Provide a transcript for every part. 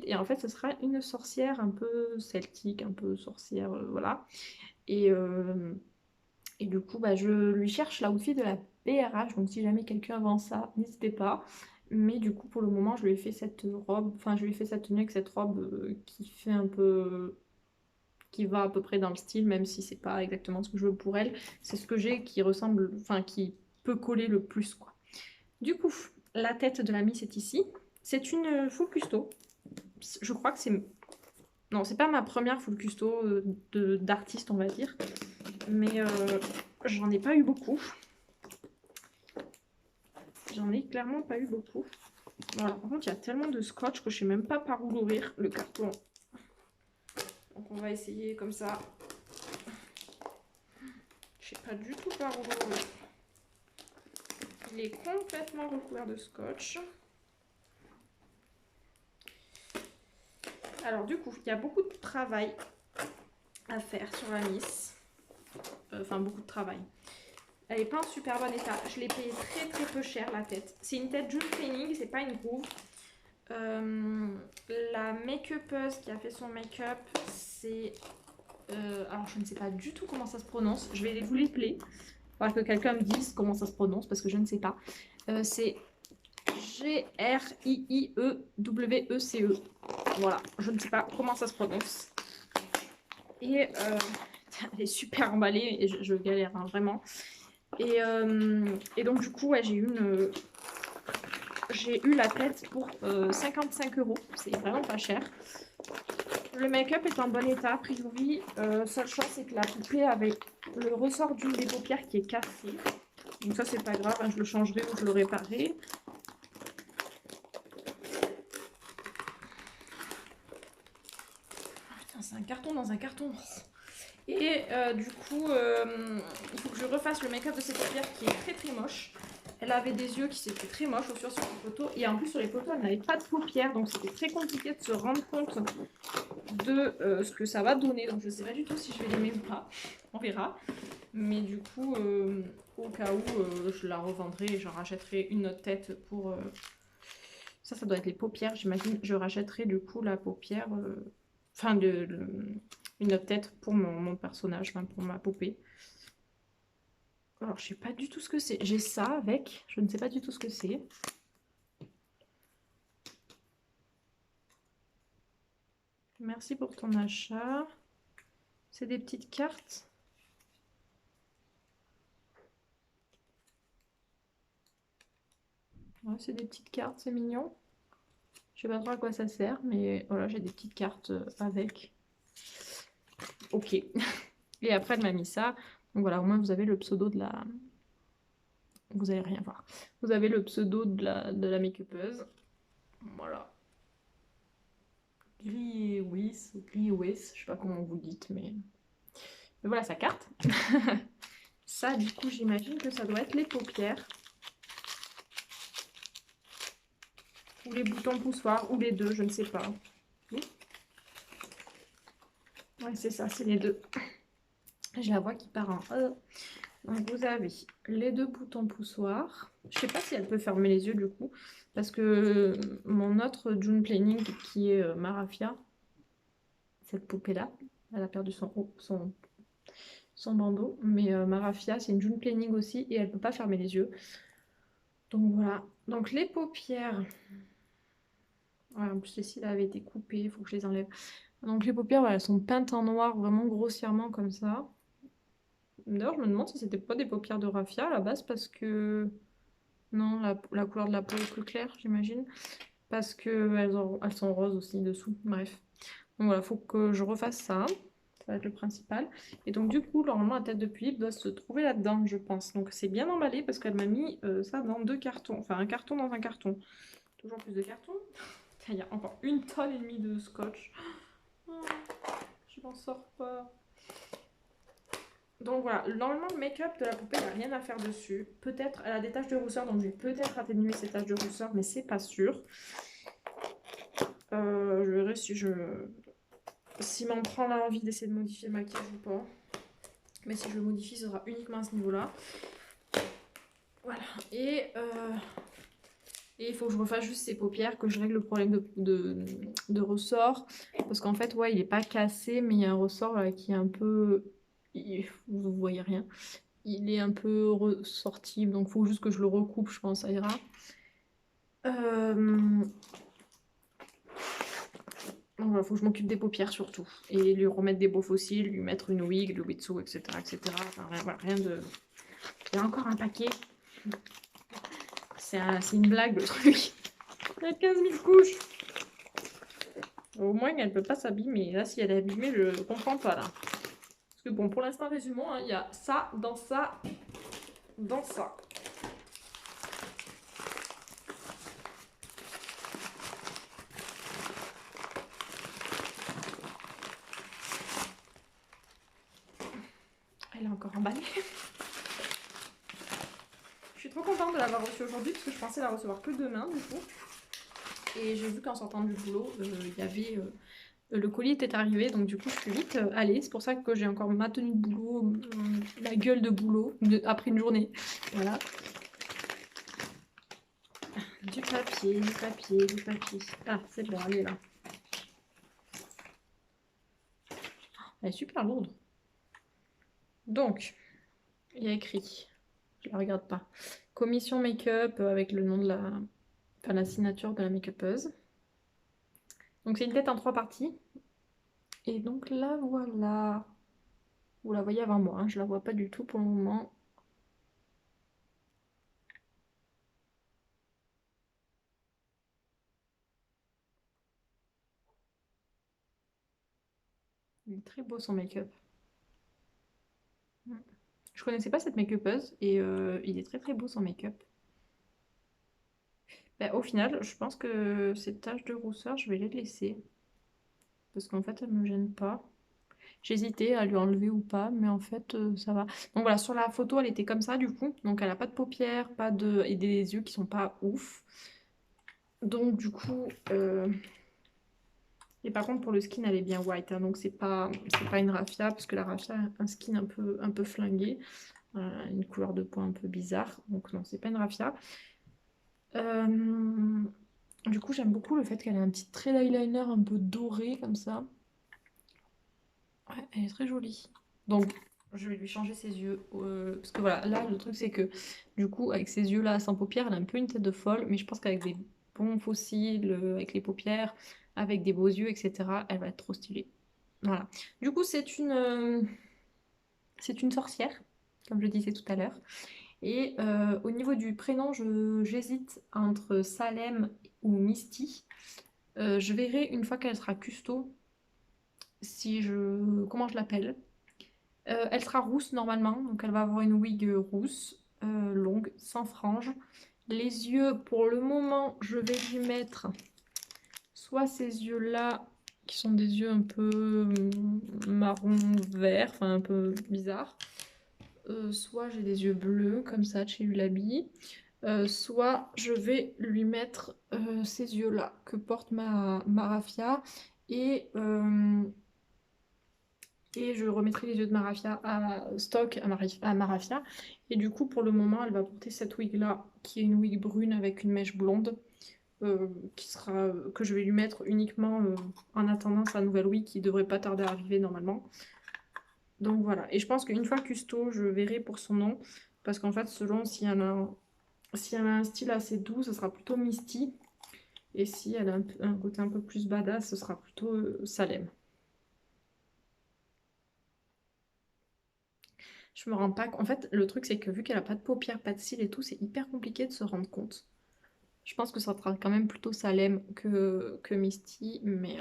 et en fait ce sera une sorcière un peu celtique, un peu sorcière, voilà. Et, euh, et du coup, bah, je lui cherche l'outfit de la PRH, donc si jamais quelqu'un vend ça, n'hésitez pas. Mais du coup, pour le moment, je lui ai fait cette robe, enfin, je lui ai fait sa tenue avec cette robe qui fait un peu, qui va à peu près dans le style, même si c'est pas exactement ce que je veux pour elle. C'est ce que j'ai qui ressemble, enfin, qui peut coller le plus, quoi. Du coup, la tête de la Miss est ici. C'est une full custo. Je crois que c'est... Non, c'est pas ma première full custo d'artiste, on va dire. Mais j'en ai pas eu beaucoup. J'en ai clairement pas eu beaucoup. Voilà, par contre, il y a tellement de scotch que je sais même pas par où l'ouvrir, le carton. Donc on va essayer comme ça. Je sais pas du tout par où l'ouvrir. Il est complètement recouvert de scotch. Alors du coup, il y a beaucoup de travail à faire sur la Miss. Enfin, beaucoup de travail. Elle n'est pas en super bon état. Je l'ai payée très peu cher, la tête. C'est une tête June Cleaning, c'est pas une groove. La make-upeuse qui a fait son make-up, c'est... alors je ne sais pas du tout comment ça se prononce. Je vais vous les player. Il faudra que quelqu'un me dise comment ça se prononce parce que je ne sais pas. C'est Griiiewece. Voilà, je ne sais pas comment ça se prononce. Et elle est super emballée et je galère hein, vraiment. Et donc du coup, ouais, j'ai eu la tête pour 55 €. C'est vraiment pas cher. Le make-up est en bon état, a priori. Seule chose, c'est que la poupée avait le ressort d'une des paupières qui est cassé. Donc ça, c'est pas grave, hein, je le changerai ou je le réparerai. Ah, putain, c'est un carton dans un carton. Et du coup, il faut que je refasse le make-up de cette paupière qui est très moche. Elle avait des yeux qui étaient très moches sur les photos. Et en plus, sur les photos, elle n'avait pas de paupières. Donc, c'était très compliqué de se rendre compte de ce que ça va donner. Donc, je ne sais pas du tout si je vais l'aimer ou pas. On verra. Mais du coup, au cas où, je la revendrai et je rachèterai une autre tête pour... Ça doit être les paupières, j'imagine. Je rachèterai du coup la paupière... Enfin, une autre tête pour mon personnage, enfin, pour ma poupée. Alors, je sais pas du tout ce que c'est. J'ai ça avec, je ne sais pas du tout ce que c'est. Merci pour ton achat. C'est des petites cartes. Ouais, c'est des petites cartes, c'est mignon. Je sais pas trop à quoi ça sert, mais voilà, j'ai des petites cartes avec. Ok. Et après, elle m'a mis ça. Donc voilà, au moins vous avez le pseudo de la... Vous allez rien voir. Vous avez le pseudo de la make-upeuse. Voilà. Griewis ou Griewis, je sais pas comment vous dites, mais voilà sa carte. Ça, du coup, j'imagine que ça doit être les paupières. Ou les boutons poussoirs, ou les deux, je ne sais pas. Oui. Ouais, c'est ça, c'est les deux. Je la vois qui part en E. Donc vous avez les deux boutons poussoirs. Je sais pas si elle peut fermer les yeux du coup. Parce que mon autre June Planning qui est Marafia, cette poupée-là, elle a perdu son bandeau. Mais Marafia, c'est une June Planning aussi et elle peut pas fermer les yeux. Donc voilà. Donc les paupières. Ouais, en plus les cils avaient été coupés, il faut que je les enlève. Donc les paupières, voilà, elles sont peintes en noir vraiment grossièrement comme ça. D'ailleurs, je me demande si c'était pas des paupières de raffia à la base parce que... Non, la couleur de la peau est plus claire, j'imagine. Parce que elles sont roses aussi dessous. Bref. Donc voilà, faut que je refasse ça. Ça va être le principal. Et donc du coup, normalement, la tête de Puip doit se trouver là-dedans, je pense. Donc c'est bien emballé parce qu'elle m'a mis ça dans deux cartons. Enfin, un carton dans un carton. Toujours plus de cartons. Il y a encore 1,5 tonne de scotch. Oh, je m'en sors pas. Donc voilà, normalement le make-up de la poupée, il n'y a rien à faire dessus. Peut-être, elle a des taches de rousseur, donc je vais peut-être atténuer ces taches de rousseur, mais c'est pas sûr. Je verrai si m'en prend l'envie d'essayer de modifier le maquillage ou pas. Mais si je le modifie, ce sera uniquement à ce niveau-là. Voilà, et Et il faut que je refasse juste ses paupières, que je règle le problème de ressort. Parce qu'en fait, ouais, il est pas cassé, mais il y a un ressort là, qui est un peu... Vous voyez rien. Il est un peu ressorti, donc il faut juste que je le recoupe, je pense, ça ira. Donc voilà, faut que je m'occupe des paupières surtout. Et lui remettre des beaux fossiles, lui mettre une wig, le Witsu, etc. etc. Enfin, voilà, rien de... Il y a encore un paquet. C'est une blague le truc. Il y a 15 000 couches. Au moins, elle ne peut pas s'abîmer. Là, si elle est abîmée, je ne comprends pas là. Parce que bon, pour l'instant, résumons, hein, il y a ça, dans ça, dans ça. Elle est encore emballée. Je suis trop contente de l'avoir reçue aujourd'hui parce que je pensais la recevoir que demain du coup. Et j'ai vu qu'en sortant du boulot, il y avait... le colis était arrivé, donc du coup je suis vite allée. C'est pour ça que j'ai encore ma tenue de boulot, la gueule de boulot, après une journée. Voilà. Du papier, du papier, du papier. Ah, c'est bon, elle est là. Elle est super lourde. Donc, il y a écrit, je la regarde pas, commission make-up avec le nom de la... Enfin, la signature de la make-upeuse. Donc c'est une tête en 3 parties. Et donc là, voilà. Vous la voyez avant moi, hein. Je la vois pas du tout pour le moment. Il est très beau son make-up. Je connaissais pas cette make-upeuse et il est très très beau son make-up. Bah, au final, je pense que ces taches de rousseur, je vais les laisser. Parce qu'en fait, elles me gênent pas. J'hésitais à lui enlever ou pas, mais en fait, ça va. Donc voilà, sur la photo, elle était comme ça du coup. Donc elle a pas de paupières, pas de... et des yeux qui sont pas ouf. Donc du coup... Et par contre, pour le skin, elle est bien white, hein. Donc c'est pas une raffia, parce que la raffia a un skin un peu flingué. Une couleur de peau un peu bizarre. Donc non, c'est pas une raffia. Euh, Du coup, j'aime beaucoup le fait qu'elle ait un petit trait d'eyeliner un peu doré comme ça. Ouais, elle est très jolie. Donc, je vais lui changer ses yeux. Parce que voilà, là, le truc, c'est que du coup, avec ses yeux-là, sans paupières, elle a un peu une tête de folle. Mais je pense qu'avec des bons fossiles, avec les paupières, avec des beaux yeux, etc., elle va être trop stylée. Voilà. Du coup, c'est une sorcière, comme je disais tout à l'heure. Et au niveau du prénom, j'hésite entre Salem ou Misty. Je verrai une fois qu'elle sera custo comment je l'appelle. Elle sera rousse normalement, donc elle va avoir une wig rousse, longue, sans frange. Les yeux, pour le moment, je vais lui mettre soit ces yeux-là, qui sont des yeux un peu marron vert, enfin un peu bizarre. Soit j'ai des yeux bleus, comme ça, de chez Ulabi. Soit je vais lui mettre ces yeux-là que porte ma raffia. Et, et je remettrai les yeux de Marafia à stock à Marafia. Et du coup, pour le moment, elle va porter cette wig-là, qui est une wig brune avec une mèche blonde, que je vais lui mettre uniquement en attendant sa nouvelle wig qui devrait pas tarder à arriver normalement. Donc voilà. Et je pense qu'une fois custo, je verrai pour son nom. Parce qu'en fait, selon si elle a un style assez doux, ce sera plutôt Misty. Et si elle a un côté un peu plus badass, ce sera plutôt Salem. Je me rends pas compte. En fait, le truc, c'est que vu qu'elle a pas de paupières, pas de cils et tout, c'est hyper compliqué de se rendre compte. Je pense que ça sera quand même plutôt Salem que Misty, mais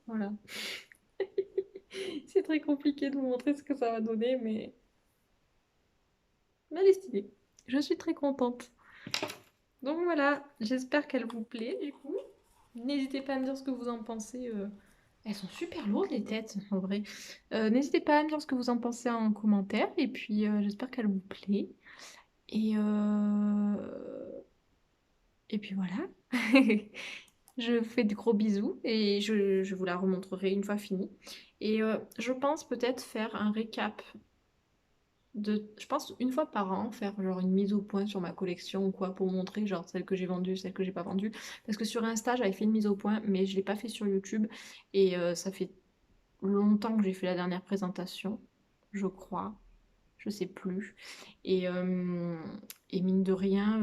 voilà. C'est très compliqué de vous montrer ce que ça va donner, mais elle est stylée. Je suis très contente. Donc voilà, j'espère qu'elle vous plaît du coup. N'hésitez pas à me dire ce que vous en pensez. Elles sont super lourdes les têtes, en vrai. N'hésitez pas à me dire ce que vous en pensez en commentaire. Et puis j'espère qu'elle vous plaît. Et, euh, et puis voilà. Je vous fais de gros bisous et je vous la remontrerai une fois finie. Et je pense peut-être faire un récap je pense, une fois par an, faire genre une mise au point sur ma collection ou quoi, pour montrer genre celle que j'ai vendue, celle que j'ai pas vendue. Parce que sur Insta, j'avais fait une mise au point, mais je l'ai pas fait sur YouTube. Et ça fait longtemps que j'ai fait la dernière présentation, je crois. Je sais plus. Et, euh, et mine de rien,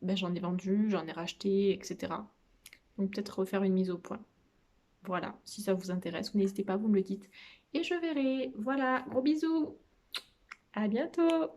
ben, j'en ai vendu, j'en ai racheté, etc. Donc peut-être refaire une mise au point. Voilà, si ça vous intéresse, vous n'hésitez pas, vous me le dites. Et je verrai. Voilà, gros bisous. À bientôt.